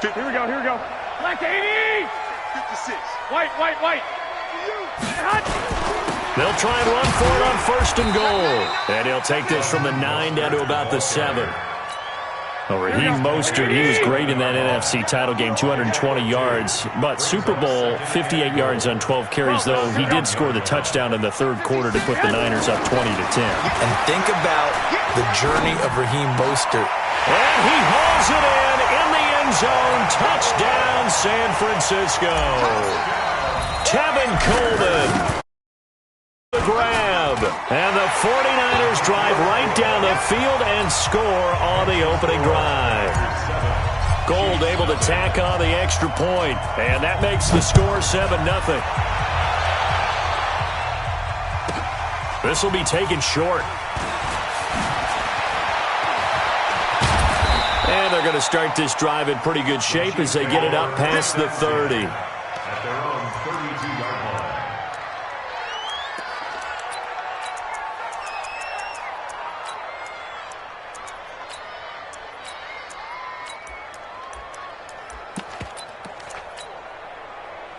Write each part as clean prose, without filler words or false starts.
Here we go. Black 80! 56. White. They'll try and run for it on first and goal. And he'll take this from the 9 down to about the 7. Raheem Mostert, he was great in that NFC title game, 220 yards. But Super Bowl, 58 yards on 12 carries, though he did score the touchdown in the third quarter to put the Niners up 20-10. And think about the journey of Raheem Mostert. And he hauls it in the end zone. Touchdown, San Francisco. Tevin Coleman. The grab. And the 49ers drive right down the field and score on the opening drive. Gold able to tack on the extra point. And that makes the score 7-0. This will be taken short. And they're going to start this drive in pretty good shape as they get it up past the 30. At their own 32-yard line.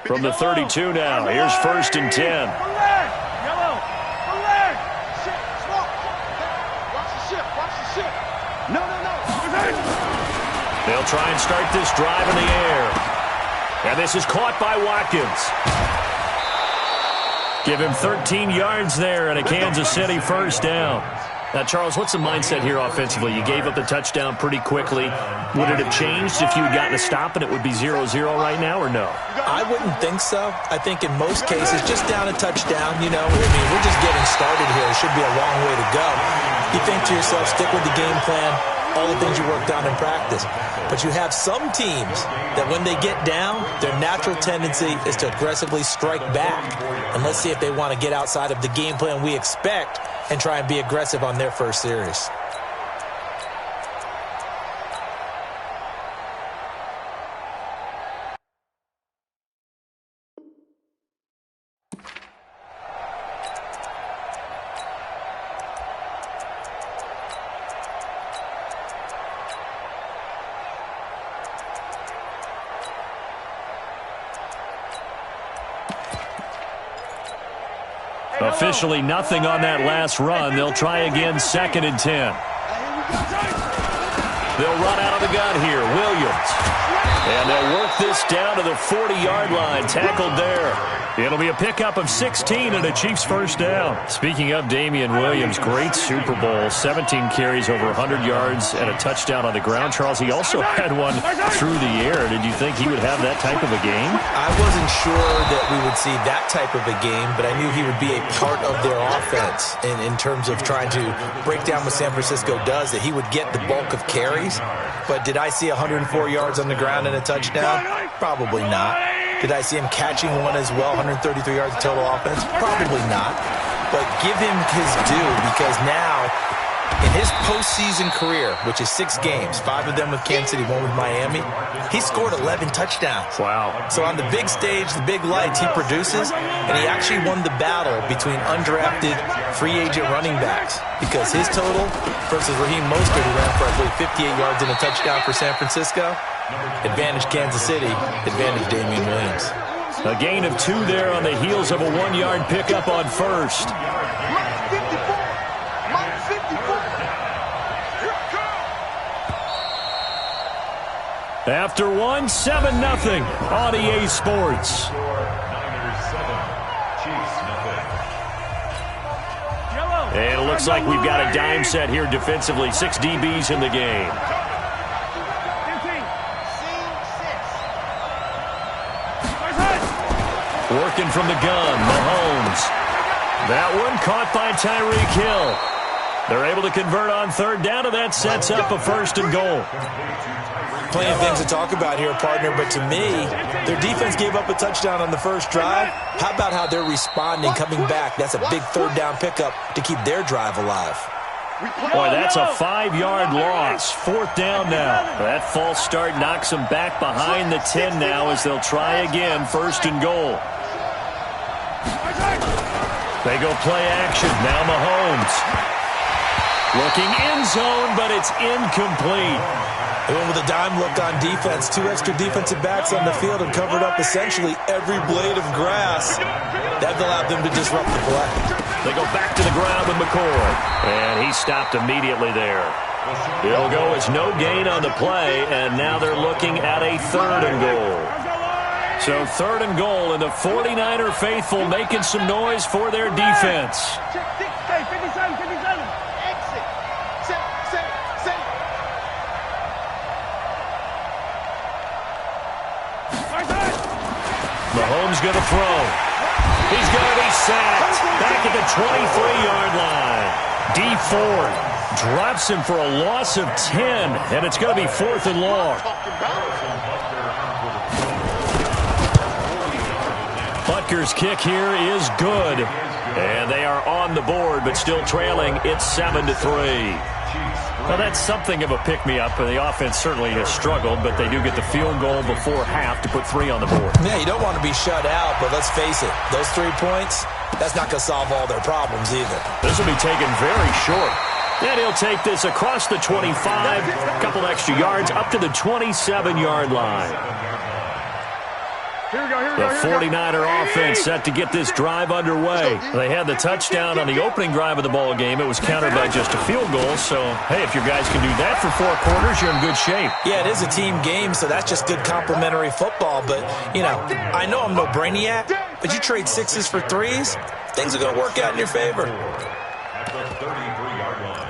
From the 32 now, here's first and 10. Yellow. Watch the ship. No. They'll try and start this drive in the air. And this is caught by Watkins. Give him 13 yards there and a Kansas City first down. Now, Charles, what's the mindset here offensively? You gave up the touchdown pretty quickly. Would it have changed if you had gotten a stop and it would be 0-0 right now, or no? I wouldn't think so. I think in most cases, just down a touchdown, we're just getting started here. It should be a long way to go. You think to yourself, stick with the game plan, all the things you worked on in practice. But you have some teams that when they get down, their natural tendency is to aggressively strike back. And let's see if they want to get outside of the game plan we expect and try and be aggressive on their first series. Officially nothing on that last run. They'll try again, second and 10. They'll run out of the gun here. Williams. And they'll work this down to the 40-yard line. Tackled there. It'll be a pickup of 16 and a Chiefs first down. Speaking of Damian Williams, great Super Bowl. 17 carries, over 100 yards, and a touchdown on the ground. Charles, he also had one through the air. Did you think he would have that type of a game? I wasn't sure that we would see that type of a game, but I knew he would be a part of their offense in terms of trying to break down what San Francisco does, that he would get the bulk of carries. But did I see 104 yards on the ground and a touchdown? Probably not. Did I see him catching one as well, 133 yards of total offense? Probably not. But give him his due, because now, in his postseason career, which is 6 games, 5 of them with Kansas City, 1 with Miami, he scored 11 touchdowns. Wow. So on the big stage, the big lights, he produces, and he actually won the battle between undrafted free agent running backs, because his total versus Raheem Mostert, who ran for, I believe, 58 yards and a touchdown for San Francisco, advantage Kansas City, advantage Damian Williams. A gain of 2 there on the heels of a 1-yard pickup on first. After 1, 7-0 on EA Sports. And it looks like we've got a dime set here defensively. 6 DBs in the game. Working from the gun, Mahomes. That one caught by Tyreek Hill. They're able to convert on third down, and that sets up a first and goal. Plenty of things to talk about here, partner, but to me, their defense gave up a touchdown on the first drive. How about how they're responding, coming back? That's a big third down pickup to keep their drive alive. Boy, that's a 5-yard loss. Fourth down now. That false start knocks them back behind the 10 now as they'll try again, first and goal. They go play action. Now Mahomes. Looking end zone, but it's incomplete. They went with a dime look on defense. 2 extra defensive backs on the field and covered up essentially every blade of grass. That allowed them to disrupt the play. They go back to the ground with McCoy. And he stopped immediately there. It'll go as no gain on the play, and now they're looking at a 3rd and goal. So 3rd and goal, and the 49er faithful making some noise for their defense. Mahomes going to throw. He's going to be sacked back at the 23-yard line. Dee Ford drops him for a loss of 10, and it's going to be 4th and long. Butker's kick here is good, and they are on the board, but still trailing. It's 7-3. Well, that's something of a pick-me-up. The offense certainly has struggled, but they do get the field goal before half to put 3 on the board. Yeah, you don't want to be shut out, but let's face it, those 3 points, that's not going to solve all their problems either. This will be taken very short. And he'll take this across the 25, a couple extra yards, up to the 27-yard line. The 49er offense set to get this drive underway. They had the touchdown on the opening drive of the ball game. It was countered by just a field goal. So, hey, if your guys can do that for 4 quarters, you're in good shape. Yeah, it is a team game, so that's just good complimentary football. But, you know, I know I'm no brainiac, but you trade 6s for 3s, things are going to work out in your favor. At the 33-yard line.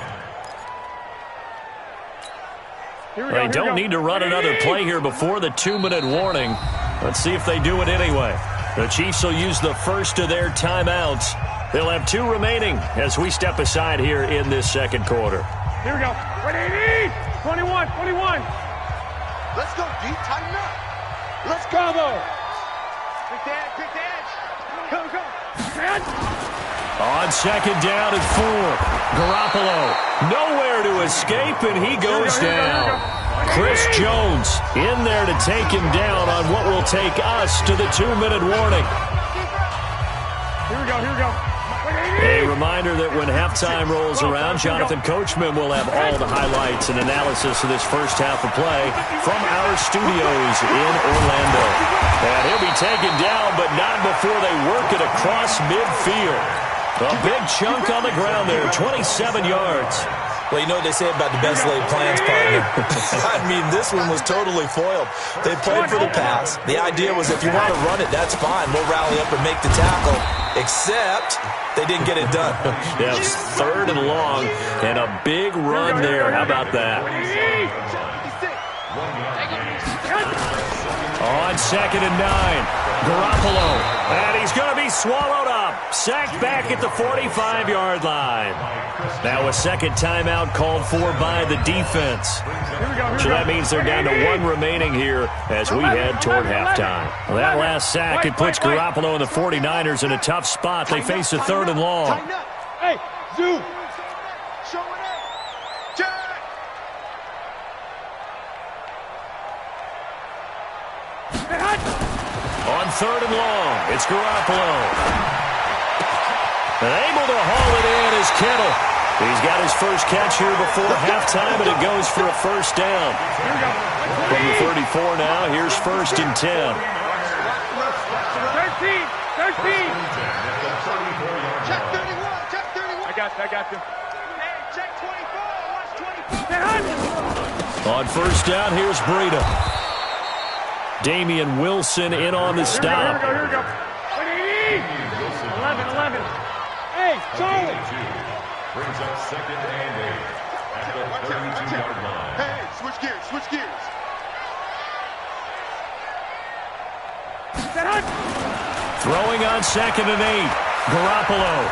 They don't need to run another play here before the 2-minute warning. Let's see if they do it anyway. The Chiefs will use the first of their timeouts. They'll have 2 remaining as we step aside here in this 2nd quarter. Here we go. 21. Let's go, D. Tighten up. Let's go, though. Quick dash. Go. On 2nd down and 4. Garoppolo nowhere to escape, and he goes down. Chris Jones in there to take him down on what will take us to the 2-minute warning. Here we go. A reminder that when halftime rolls around, Jonathan Coachman will have all the highlights and analysis of this first half of play from our studios in Orlando. And he'll be taken down, but not before they work it across midfield. A big chunk on the ground there, 27 yards. Well, you know what they say about the best laid plans, partner. I mean, this one was totally foiled. They played for the pass. The idea was if you want to run it, that's fine. We'll rally up and make the tackle. Except they didn't get it done. Yeah, it's 3rd and long, and a big run there. How about that? On 2nd and 9, Garoppolo, and he's going to be swallowed up. Sacked back at the 45-yard line. Now a 2nd timeout called for by the defense. So that means they're down to 1 remaining here as we head toward halftime. Well, that last sack, it puts Garoppolo and the 49ers in a tough spot. They face a 3rd and long. Hey, zoom. Show it up. Check. On 3rd and long, it's Garoppolo. And able to haul it in is Kittle. He's got his first catch here before halftime, and it goes for a 1st down. From the 34 now, here's 1st and 10. 13. Check 31. I got you. Hey, check 24. Watch 24. On 1st down, here's Breida. Damian Wilson in on the stop. Here we go. 11. Hey, Charlie. Brings up 2nd and 8 at the 32-yard line. Hey, switch gears. Throwing on 2nd and 8. Garoppolo.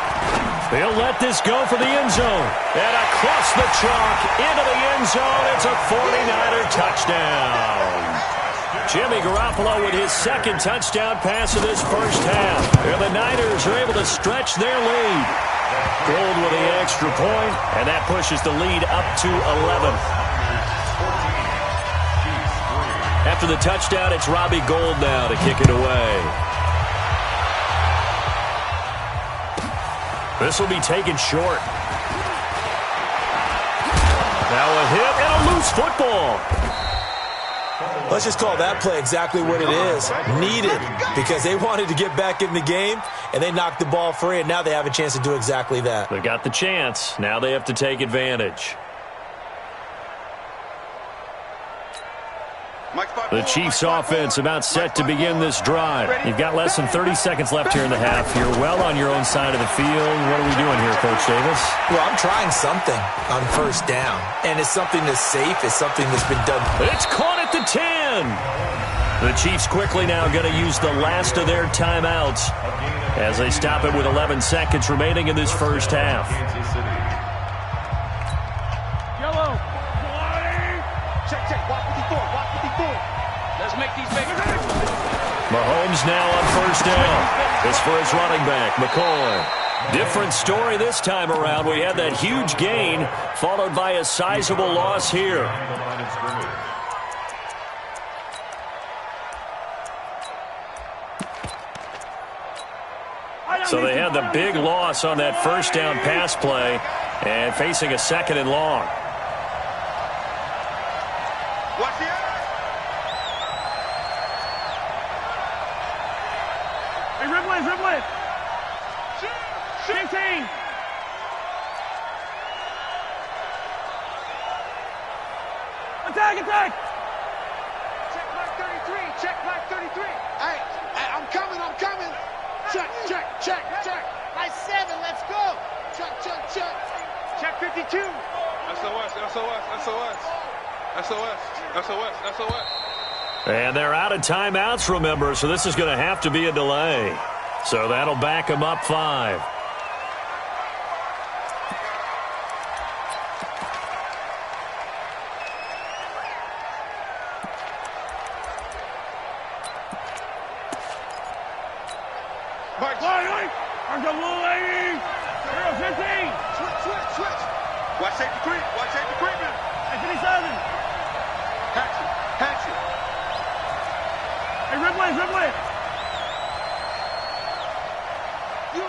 He'll let this go for the end zone. And across the chalk into the end zone. It's a 49er touchdown. Jimmy Garoppolo with his 2nd touchdown pass of this first half. And the Niners are able to stretch their lead. Gold with the extra point, and that pushes the lead up to 11. After the touchdown, it's Robbie Gould now to kick it away. This will be taken short. Now a hit and a loose football. Let's just call that play exactly what it is. Needed, because they wanted to get back in the game, and they knocked the ball free, and now they have a chance to do exactly that. They got the chance. Now they have to take advantage. The Chiefs offense about set to begin this drive. You've got less than 30 seconds left here in the half. You're well on your own side of the field. What are we doing here, Coach Davis? Well, I'm trying something on first down, and it's something that's safe. It's something that's been done. It's caught at the 10. The Chiefs quickly now going to use the last of their timeouts as they stop it with 11 seconds remaining in this first half. Yellow. Check. Watch 54. Let's make these big. Mahomes now on first down. This for his running back, McCoy. Different story this time around. We had that huge gain followed by a sizable loss here. So they had the big loss on that first down pass play and facing a second and long. Watch the eye. Hey, dribble it. 15. Attack. Check mark 33. Hey, I'm coming. Check. Nice 7, let's go. Check. Check 52. SOS. And they're out of timeouts, remember, so this is going to have to be a delay. So that'll back them up 5. Switch. Watch safety creep. Hey, 57. Patch it. Hey, dribble it. You.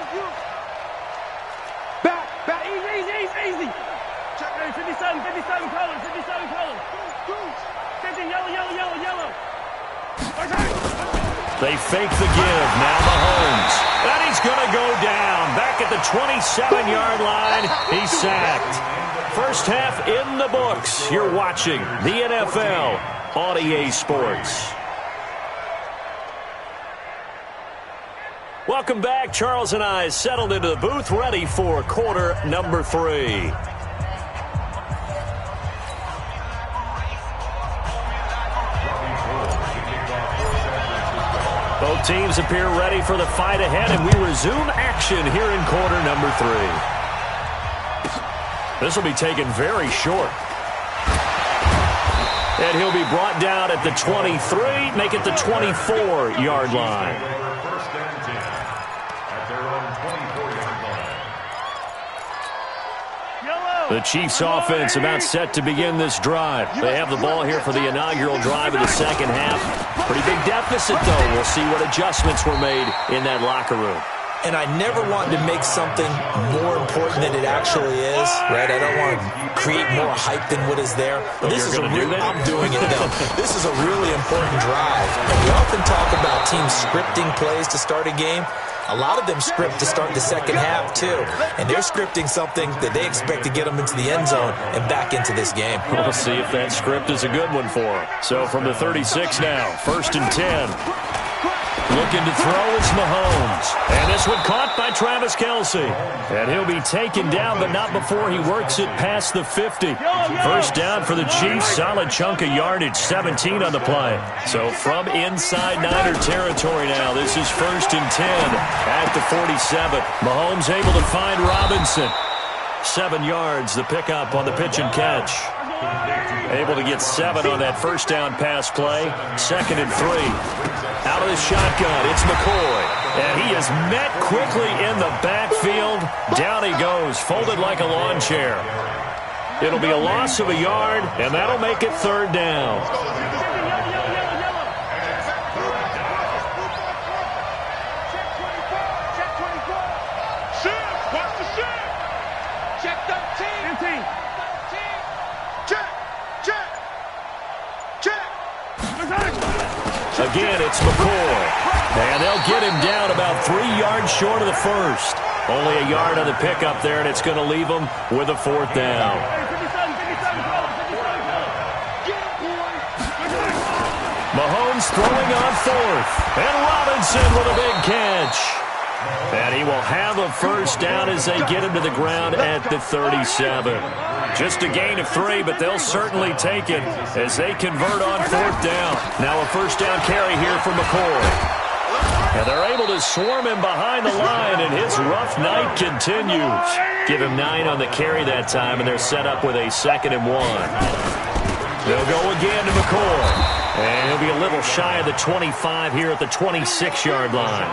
Back. Easy. Check. Hey, 57 colors. 50, yellow. They fake the give. Now Mahomes. And he's going to go down. Back at the 27-yard line. He's sacked. First half in the books. You're watching the NFL on EA Sports. Welcome back. Charles and I settled into the booth, ready for quarter number 3. Both teams appear ready for the fight ahead, and we resume action here in quarter number 3. This will be taken very short. And he'll be brought down at the 23, make it the 24-yard line. The Chiefs offense about set to begin this drive. They have the ball here for the inaugural drive of the second half. Pretty big deficit, though. We'll see what adjustments were made in that locker room. And I never want to make something more important than it actually is, right? I don't want to create more hype than what is there. But this is I'm doing it, though. This is a really important drive. And we often talk about teams scripting plays to start a game. A lot of them script to start the second half, too. And they're scripting something that they expect to get them into the end zone and back into this game. We'll see if that script is a good one for them. So from the 36 now, 1st and 10. Looking to throw is Mahomes. And this one caught by Travis Kelce. And he'll be taken down, but not before he works it past the 50. First down for the Chiefs. Solid chunk of yardage, 17 on the play. So from inside Niner territory now, this is 1st and 10 at the 47. Mahomes able to find Robinson. 7 yards, the pickup on the pitch and catch. Able to get 7 on that first down pass play. 2nd and 3. Out of the shotgun, it's McCoy. And he is met quickly in the backfield. Down he goes, folded like a lawn chair. It'll be a loss of a yard, and that'll make it 3rd down. again, it's McCoy. And they'll get him down about 3 yards short of the first. Only a yard on the pickup there, and it's going to leave them with a 4th down. Mahomes throwing on 4th. And Robinson with a big catch. And he will have a 1st down as they get him to the ground at the 37. Just a gain of 3, but they'll certainly take it as they convert on 4th down. Now a 1st down carry here for McCoy. And they're able to swarm him behind the line, and his rough night continues. Give him 9 on the carry that time, and they're set up with a 2nd and 1. They'll go again to McCoy. And he'll be a little shy of the 25 here at the 26-yard line.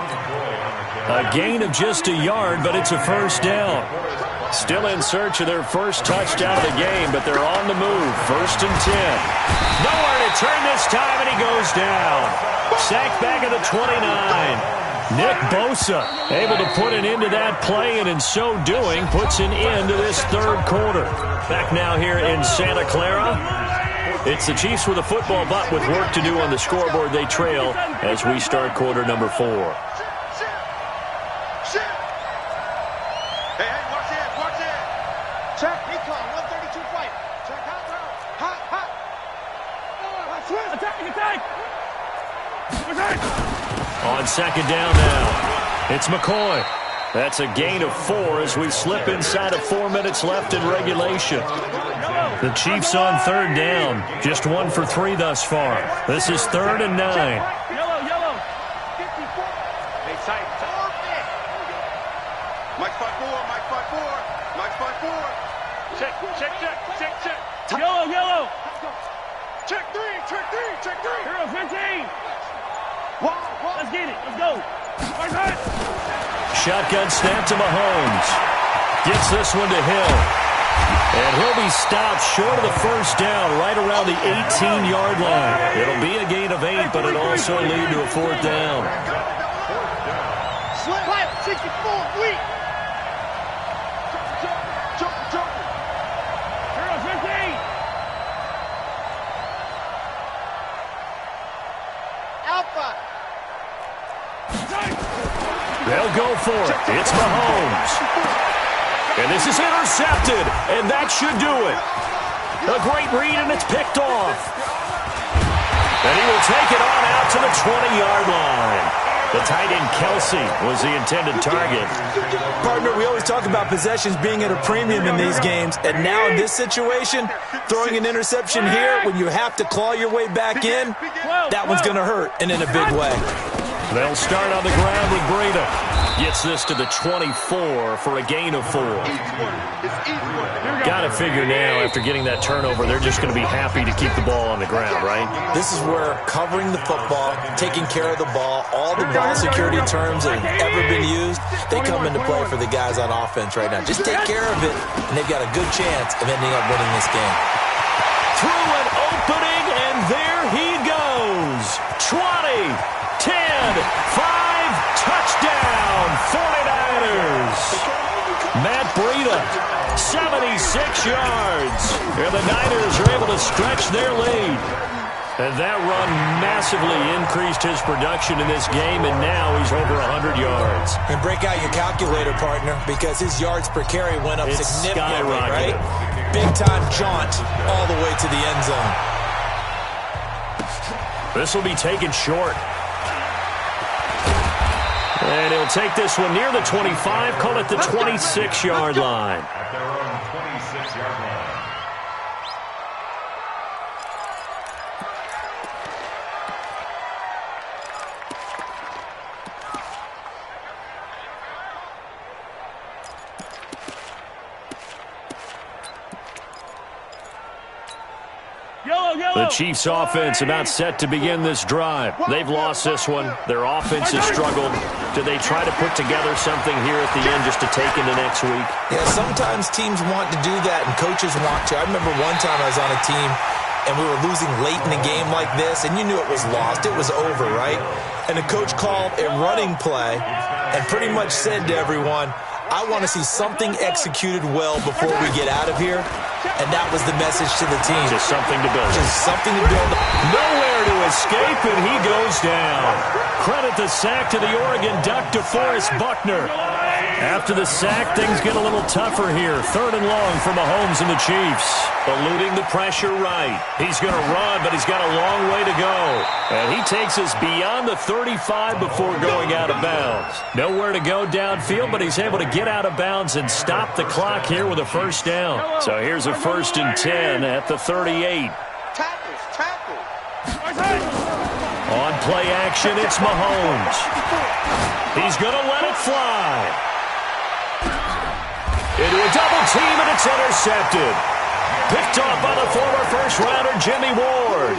A gain of just a yard, but it's a 1st down. Still in search of their first touchdown of the game, but they're on the move. 1st and 10. Nowhere to turn this time, and he goes down. Sacked back at the 29. Nick Bosa able to put an end to that play, and in so doing, puts an end to this 3rd quarter. Back now here in Santa Clara. It's the Chiefs with a football, but with work to do on the scoreboard, they trail as we start quarter number 4. Check, recon, 132 fight. Check, hot. Attack. On 2nd down now, it's McCoy. That's a gain of 4 as we slip inside of 4 minutes left in regulation. The Chiefs on 3rd down, just 1 for 3 thus far. This is 3rd and 9. Yellow. 54. Hey, tight. Mike 5-4. Check. Yellow. Check 3. Hero 15. Let's get it. Let's go. Shotgun snap to Mahomes. Gets this one to Hill. And he'll be stopped short of the 1st down right around the 18-yard line. It'll be a gain of 8, but it'll also lead to a 4th down. Slap 64. Weak. Jump. Hero 15. Alpha. They'll go for it. It's Mahomes. And this is intercepted, and that should do it. A great read, and it's picked off. And he will take it on out to the 20-yard line. The tight end Kelsey was the intended target. Partner, we always talk about possessions being at a premium in these games, and now in this situation, throwing an interception here when you have to claw your way back in, that one's going to hurt, and in a big way. They'll start on the ground with Breida. Gets this to the 24 for a gain of 4. Got to figure now, after getting that turnover, they're just going to be happy to keep the ball on the ground, right? This is where covering the football, taking care of the ball, all the ball security terms that have ever been used, they come into play for the guys on offense right now. Just take care of it, and they've got a good chance of ending up winning this game. Through an opening, and there he goes. 20, 10, 5, touchdown, 49ers. Matt Breida, 76 yards. And the Niners are able to stretch their lead. And that run massively increased his production in this game, and now he's over 100 yards. And break out your calculator, partner, because his yards per carry went up significantly, right? Big-time jaunt all the way to the end zone. This will be taken short. And he'll take this one near the 25, call it the 26-yard line. At their own 26-yard line. The Chiefs offense about set to begin this drive. They've lost this one. Their offense has struggled. Do they try to put together something here at the end just to take into next week? Yeah, sometimes teams want to do that and coaches want to. I remember one time I was on a team and we were losing late in a game like this, and you knew it was lost. It was over, right? And the coach called a running play and pretty much said to everyone, I want to see something executed well before we get out of here, and that was the message to the team. Just something to build. Just something to build. Nowhere to escape, and he goes down. Credit the sack to the Oregon Duck, DeForest Buckner. After the sack, things get a little tougher here. 3rd and long for Mahomes and the Chiefs. Eluding the pressure right. He's going to run, but he's got a long way to go. And he takes us beyond the 35 before going out of bounds. Nowhere to go downfield, but he's able to get out of bounds and stop the clock here with a 1st down. So here's a 1st and 10 at the 38. Tackle. On play action, it's Mahomes. He's going to let it fly. Into a double team, and it's intercepted. Picked off by the former first-rounder Jimmy Ward.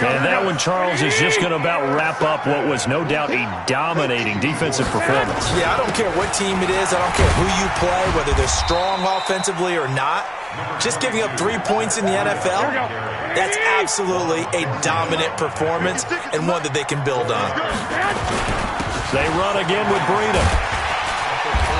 And that one, Charles, is just going to about wrap up what was no doubt a dominating defensive performance. Yeah, I don't care what team it is. I don't care who you play, whether they're strong offensively or not. Just giving up 3 points in the NFL, that's absolutely a dominant performance and one that they can build on. They run again with Breida.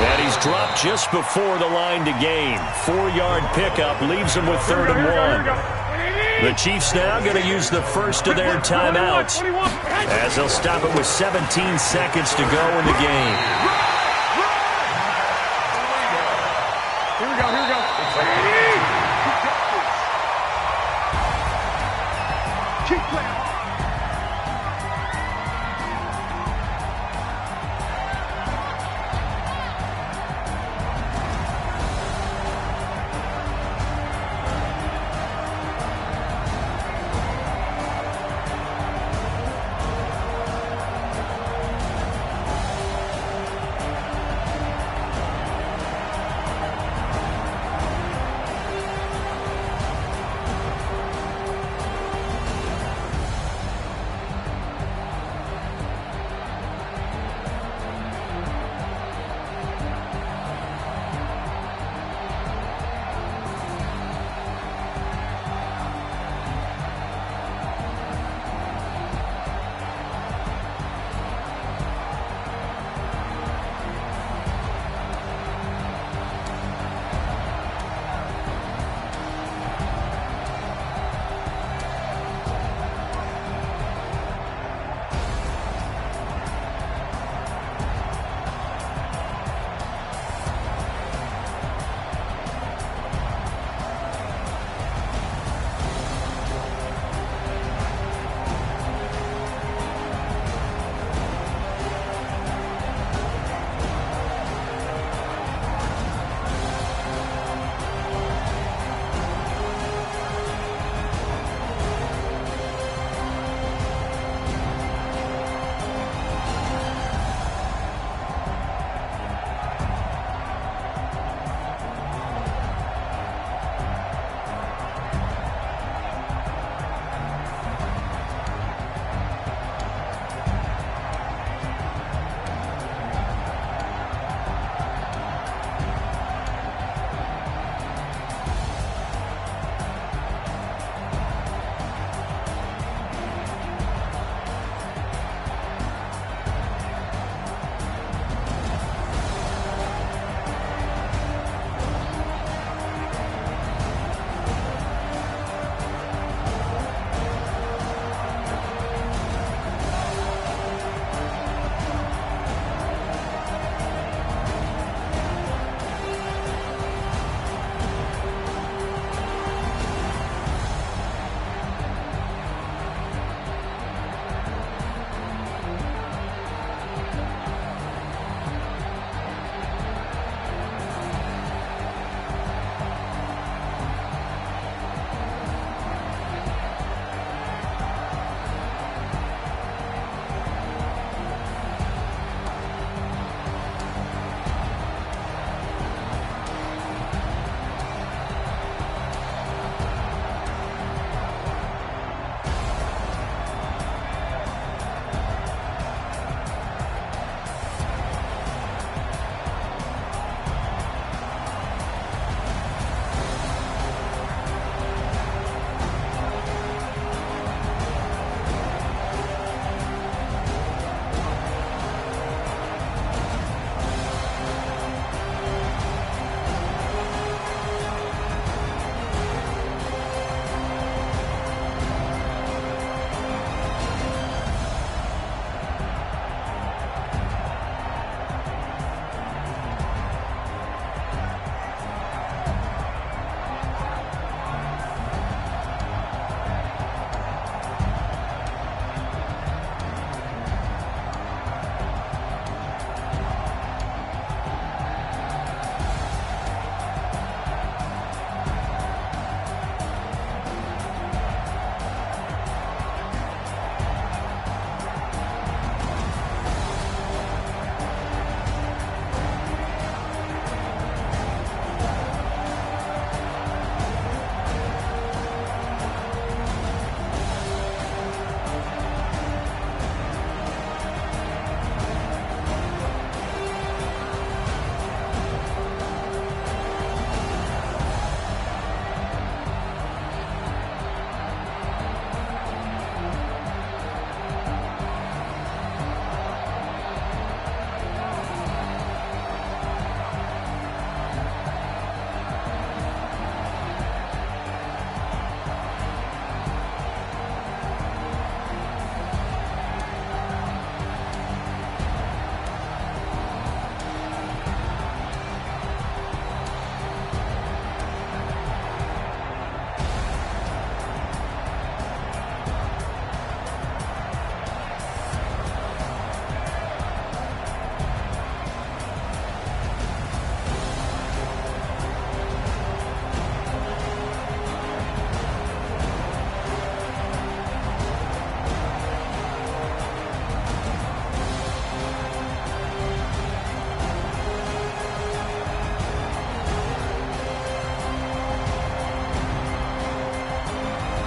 And he's dropped just before the line to gain. 4-yard pickup leaves him with 3rd and 1. The Chiefs now going to use the first of their timeouts as they'll stop it with 17 seconds to go in the game. Here we go. Keep playing.